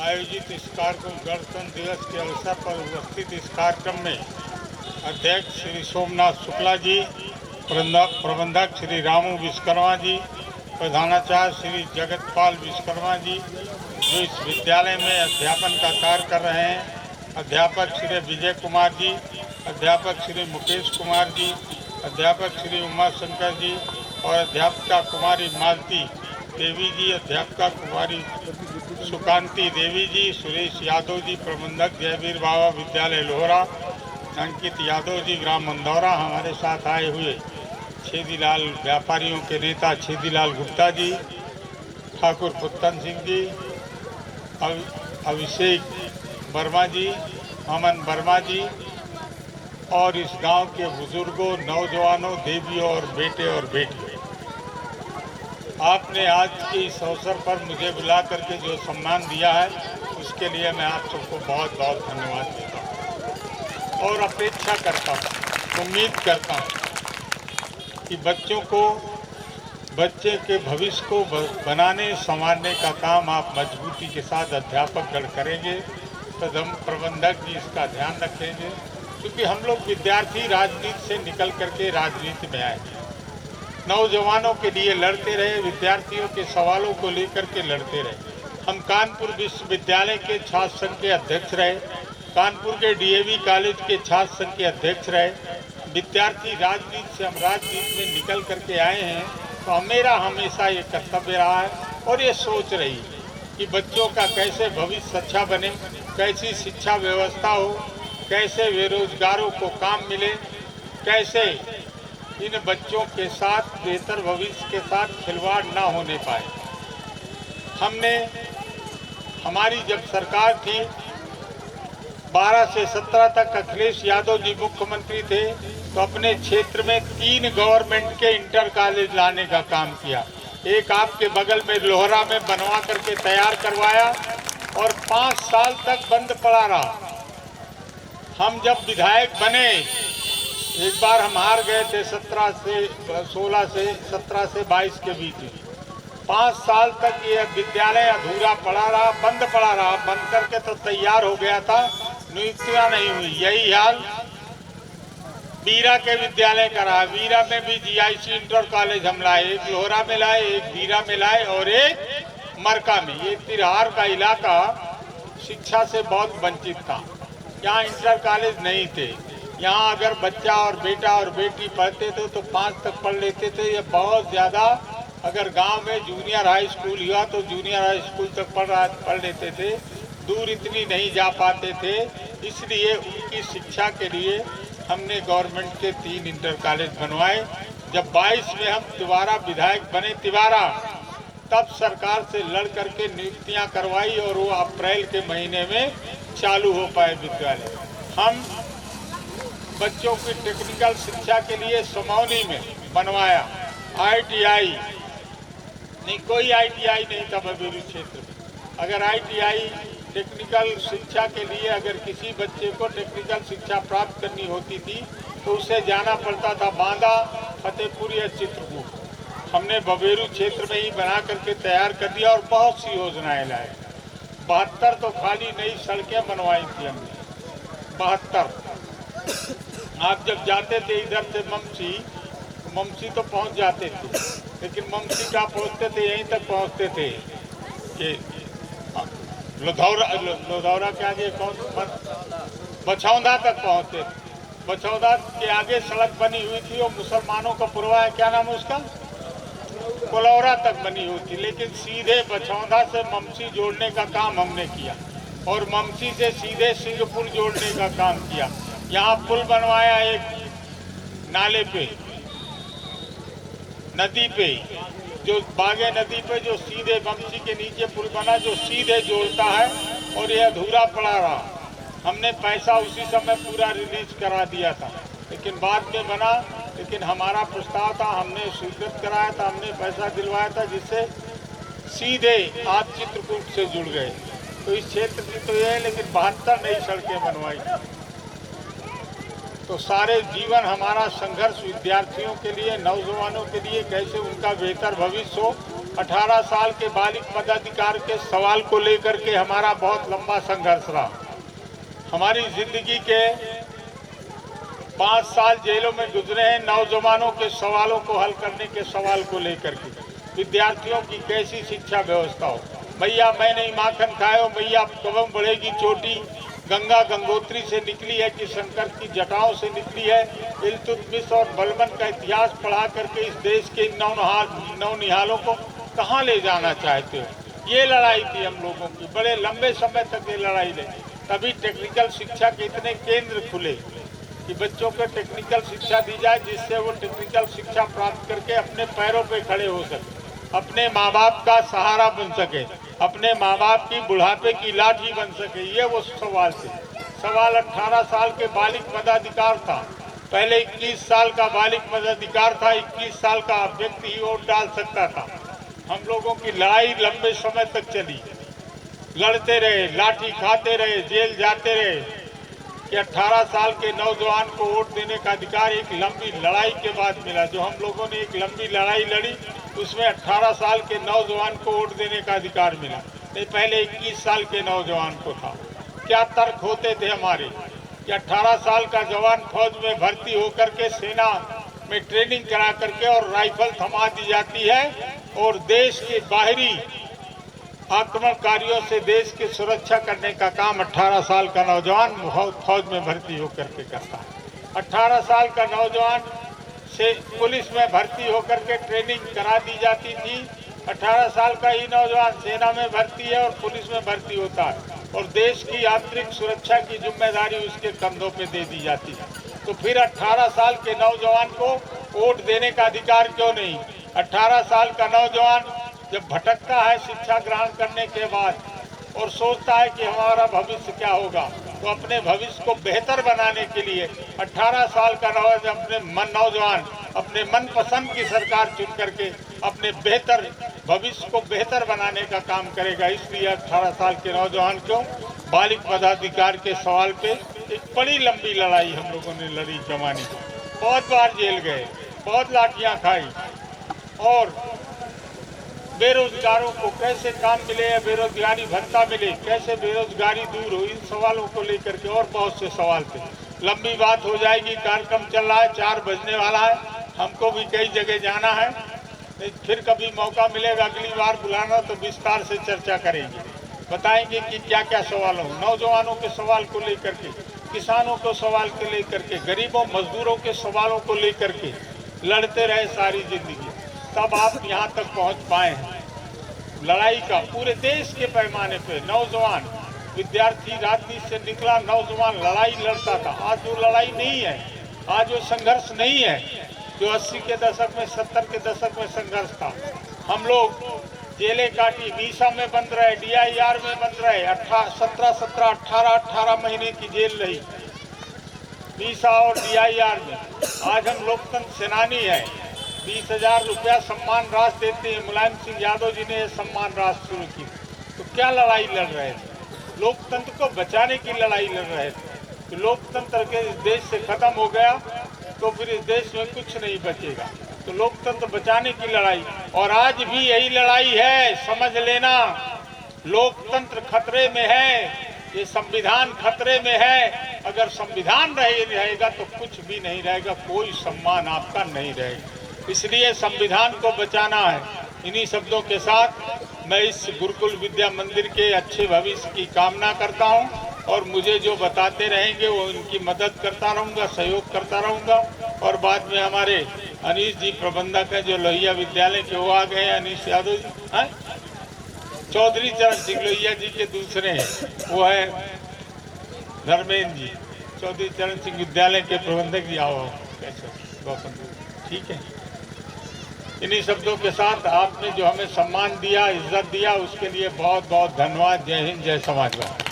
आयोजित इस कार्यक्रम गणतंत्र दिवस के अवसर पर उपस्थित इस कार्यक्रम में अध्यक्ष श्री सोमनाथ शुक्ला जी, प्रबंधक श्री रामू विश्वकर्मा जी, प्रधानाचार्य श्री जगतपाल विश्वकर्मा जी जो इस विद्यालय में अध्यापन का कार्य कर रहे हैं, अध्यापक श्री विजय कुमार जी, अध्यापक श्री मुकेश कुमार जी, अध्यापक श्री उमा शंकर जी और अध्यापिका कुमारी मालती देवी जी, अध्यापिका कुमारी सुकांति देवी जी, सुरेश यादव जी, प्रबंधक जयवीर बाबा विद्यालय लोहरा, अंकित यादव जी ग्राम मंदौरा, हमारे साथ आए हुए छेदीलाल व्यापारियों के नेता छेदीलाल गुप्ता जी, ठाकुर पुत्तन सिंह जी, अभिषेक वर्मा जी, अमन वर्मा जी और इस गांव के बुजुर्गों, नौजवानों, देवियों और बेटे और बेटियों, आपने आज के इस अवसर पर मुझे बुला करके जो सम्मान दिया है उसके लिए मैं आप सबको बहुत बहुत धन्यवाद देता हूँ और अपेक्षा करता हूँ, उम्मीद करता हूँ कि बच्चे के भविष्य को बनाने संवारने का काम आप मजबूती के साथ अध्यापक गण करेंगे, प्रथम प्रबंधक जी इसका ध्यान रखेंगे, क्योंकि हम लोग विद्यार्थी राजनीति से निकल करके राजनीति में आए, नौजवानों के लिए लड़ते रहे, विद्यार्थियों के सवालों को लेकर के लड़ते रहे। हम कानपुर विश्वविद्यालय के छात्र संघ के अध्यक्ष रहे, कानपुर के डीएवी कॉलेज के छात्र संघ के अध्यक्ष रहे। विद्यार्थी राजनीति से हम राजनीति में निकल करके आए हैं, तो मेरा हमेशा ये कर्तव्य रहा है और ये सोच रही कि बच्चों का कैसे भविष्य अच्छा बने, कैसी शिक्षा व्यवस्था हो, कैसे बेरोजगारों को काम मिले, कैसे इन बच्चों के साथ बेहतर भविष्य के साथ खिलवाड़ ना होने पाए। हमारी जब सरकार थी 12 से 17 तक अखिलेश यादव जी मुख्यमंत्री थे, तो अपने क्षेत्र में 3 गवर्नमेंट के इंटर कॉलेज लाने का काम किया। एक आपके बगल में लोहरा में बनवा करके तैयार करवाया और 5 साल तक बंद पड़ा रहा। हम जब विधायक बने, एक बार हम हार गए थे 17 से 22 के बीच में। 5 साल तक ये विद्यालय अधूरा पड़ा रहा, बंद पड़ा रहा। बंद करके तो तैयार हो गया था, नियुक्तियां नहीं हुई। यही हाल बीरा के विद्यालय का रहा। बीरा में भी जीआईसी इंटर कॉलेज हम लाए, एक लोहरा में लाए, एक बीरा में लाए और एक मरका में। ये तिरहार का इलाका शिक्षा से बहुत वंचित था, यहाँ इंटर कॉलेज नहीं थे। यहाँ अगर बच्चा और बेटा और बेटी पढ़ते थे तो 5 तक पढ़ लेते थे। ये बहुत ज़्यादा, अगर गांव में जूनियर हाई स्कूल हुआ तो जूनियर हाई स्कूल तक पढ़ लेते थे, दूर इतनी नहीं जा पाते थे। इसलिए उनकी शिक्षा के लिए हमने गवर्नमेंट के 3 इंटर कॉलेज बनवाए। जब 22 में हम दोबारा विधायक बने तिवारा, तब सरकार से लड़ करके नियुक्तियाँ करवाई और वो अप्रैल के महीने में चालू हो पाए विद्यालय। हम बच्चों की टेक्निकल शिक्षा के लिए समौनी में बनवाया। ITI नहीं, कोई ITI नहीं था बबेरू क्षेत्र में। अगर ITI टेक्निकल शिक्षा के लिए अगर किसी बच्चे को टेक्निकल शिक्षा प्राप्त करनी होती थी तो उसे जाना पड़ता था बांदा, फतेहपुर या चित्रकूट। हमने बबेरू क्षेत्र में ही बना करके तैयार कर दिया और बहुत सी योजनाएं लाए। 72 तो खाली नई सड़कें बनवाई थी हमने, 72। आप जब जाते थे इधर से ममसी तो पहुंच जाते थे, लेकिन ममसी कहाँ पहुंचते थे, यहीं तक पहुंचते थे कि लोधौरा के आगे बछौदा तक पहुंचते थे। बछौदा के आगे सड़क बनी हुई थी, वो मुसलमानों का पुरवा है, क्या नाम है उसका, कोलौरा तक बनी हुई थी। लेकिन सीधे बछौदा से ममसी जोड़ने का काम हमने किया और ममसी से सीधे सिंहपुर जोड़ने का काम किया। यहाँ पुल बनवाया एक नाले पे, नदी पे, जो बागे नदी पे, जो सीधे ममसी के नीचे पुल बना जो सीधे जोड़ता है, और ये अधूरा पड़ा रहा। हमने पैसा उसी समय पूरा रिलीज करा दिया था, लेकिन बाद में बना। लेकिन हमारा प्रस्ताव था, हमने स्वीकृत कराया था, हमने पैसा दिलवाया था, जिससे सीधे आप चित्रकूट से जुड़ गए। तो इस क्षेत्र की तो ये है, लेकिन 72 नई सड़कें बनवाई। तो सारे जीवन हमारा संघर्ष विद्यार्थियों के लिए, नौजवानों के लिए, कैसे उनका बेहतर भविष्य हो, 18 साल के बालिग मताधिकार के सवाल को लेकर के हमारा बहुत लंबा संघर्ष रहा। हमारी जिंदगी के 5 साल जेलों में गुजरे हैं नौजवानों के सवालों को हल करने के सवाल को लेकर के। विद्यार्थियों की कैसी शिक्षा व्यवस्था हो, मैया मैं नहीं माखन खाए हो, मैया कब बढ़ेगी चोटी, गंगा गंगोत्री से निकली है कि शंकर की जटाओं से निकली है। इल्तुतमिश और बलबन का इतिहास पढ़ा करके इस देश के नौनिहालों को कहाँ ले जाना चाहते हो? ये लड़ाई थी हम लोगों की, बड़े लंबे समय तक ये लड़ाई रही। तभी टेक्निकल शिक्षा के इतने केंद्र खुले कि बच्चों को टेक्निकल शिक्षा दी जाए, जिससे वो टेक्निकल शिक्षा प्राप्त करके अपने पैरों पे खड़े हो सके, अपने माँ बाप का सहारा बन सके, अपने माँ बाप की बुढ़ापे की लाठी बन सके। ये वो सवाल थे। सवाल 18 साल के बालिग मताधिकार था। पहले 21 साल का बालिग मताधिकार था, 21 साल का व्यक्ति ही वोट डाल सकता था। हम लोगों की लड़ाई लंबे समय तक चली, लड़ते रहे, लाठी खाते रहे, जेल जाते रहे कि 18 साल के नौजवान को वोट देने का अधिकार एक लंबी लड़ाई के बाद मिला। जो हम लोगों ने एक लंबी लड़ाई लड़ी उसमें 18 साल के नौजवान को वोट देने का अधिकार मिला। नहीं, पहले 21 साल के नौजवान को था। क्या तर्क होते थे हमारे कि 18 साल का जवान फौज में भर्ती होकर के सेना में ट्रेनिंग करा करके और राइफल थमा दी जाती है और देश के बाहरी आक्रमणकारियों से देश की सुरक्षा करने का काम 18 साल का नौजवान फौज में भर्ती होकर के करता है। 18 साल का नौजवान से पुलिस में भर्ती होकर के ट्रेनिंग करा दी जाती थी। 18 साल का ही नौजवान सेना में भर्ती है और पुलिस में भर्ती होता है और देश की आंतरिक सुरक्षा की जिम्मेदारी उसके कंधों पे दे दी जाती है। तो फिर 18 साल के नौजवान को वोट देने का अधिकार क्यों नहीं? 18 साल का नौजवान जब भटकता है शिक्षा ग्रहण करने के बाद और सोचता है कि हमारा भविष्य क्या होगा, तो अपने भविष्य को बेहतर बनाने के लिए 18 साल का नौजवान अपने मनपसंद की सरकार चुन करके अपने बेहतर भविष्य को बेहतर बनाने का काम करेगा। इसलिए 18 साल के नौजवान को बालिग मताधिकार के सवाल पे एक बड़ी लंबी लड़ाई हम लोगों ने लड़ी। जमानी बहुत बार जेल गए, बहुत लाठियां खाई और बेरोजगारों को कैसे काम मिले, बेरोजगारी भत्ता मिले, कैसे बेरोजगारी दूर हो, इन सवालों को लेकर के और बहुत से सवाल थे। लंबी बात हो जाएगी, कार्यक्रम चल रहा है, 4 बजने वाला है, हमको भी कई जगह जाना है। फिर कभी मौका मिलेगा अगली बार बुलाना तो विस्तार से चर्चा करेंगे, बताएंगे कि क्या क्या सवाल हो। नौजवानों के सवाल को लेकर के, किसानों को सवाल को लेकर के, गरीबों मजदूरों के सवालों को लेकर के लड़ते रहे सारी जिंदगी, तब आप यहाँ तक पहुँच पाए हैं। लड़ाई का पूरे देश के पैमाने पे नौजवान विद्यार्थी राजनीति से निकला नौजवान लड़ाई लड़ता था। आज वो लड़ाई नहीं है, आज वो संघर्ष नहीं है जो 80 के दशक में 70 के दशक में संघर्ष था। हम लोग जेलें काटी, मीसा में बंद रहे, DIR में बंद रहे, 18 महीने की जेल रही मीसा और DIR में। आज हम लोकतंत्र सेनानी है, 20,000 रुपया सम्मान राशि देते हैं। मुलायम सिंह यादव जी ने यह सम्मान राशि शुरू की। तो क्या लड़ाई लड़ रहे थे? लोकतंत्र को बचाने की लड़ाई लड़ रहे थे। तो लोकतंत्र के इस देश से खत्म हो गया तो फिर इस देश में कुछ नहीं बचेगा। तो लोकतंत्र बचाने की लड़ाई, और आज भी यही लड़ाई है। समझ लेना, लोकतंत्र खतरे में है, ये संविधान खतरे में है। अगर संविधान रहेगा तो कुछ भी नहीं रहेगा, कोई सम्मान आपका नहीं रहेगा। इसलिए संविधान को बचाना है। इन्हीं शब्दों के साथ मैं इस गुरुकुल विद्या मंदिर के अच्छे भविष्य की कामना करता हूं और मुझे जो बताते रहेंगे वो इनकी मदद करता रहूंगा, सहयोग करता रहूंगा। और बाद में हमारे अनीश जी प्रबंधक हैं जो लोहिया विद्यालय के, वो आ गए हैं, अनीश यादव जी हैं, चौधरी चरण सिंह लोहिया जी के दूसरे हैं, वो है धर्मेंद्र जी, चौधरी चरण सिंह विद्यालय के प्रबंधक जी। आओ कैसे गौतम, ठीक है। इन्हीं शब्दों के साथ आपने जो हमें सम्मान दिया, इज्जत दिया, उसके लिए बहुत बहुत धन्यवाद। जय हिंद, जय समाजवाद।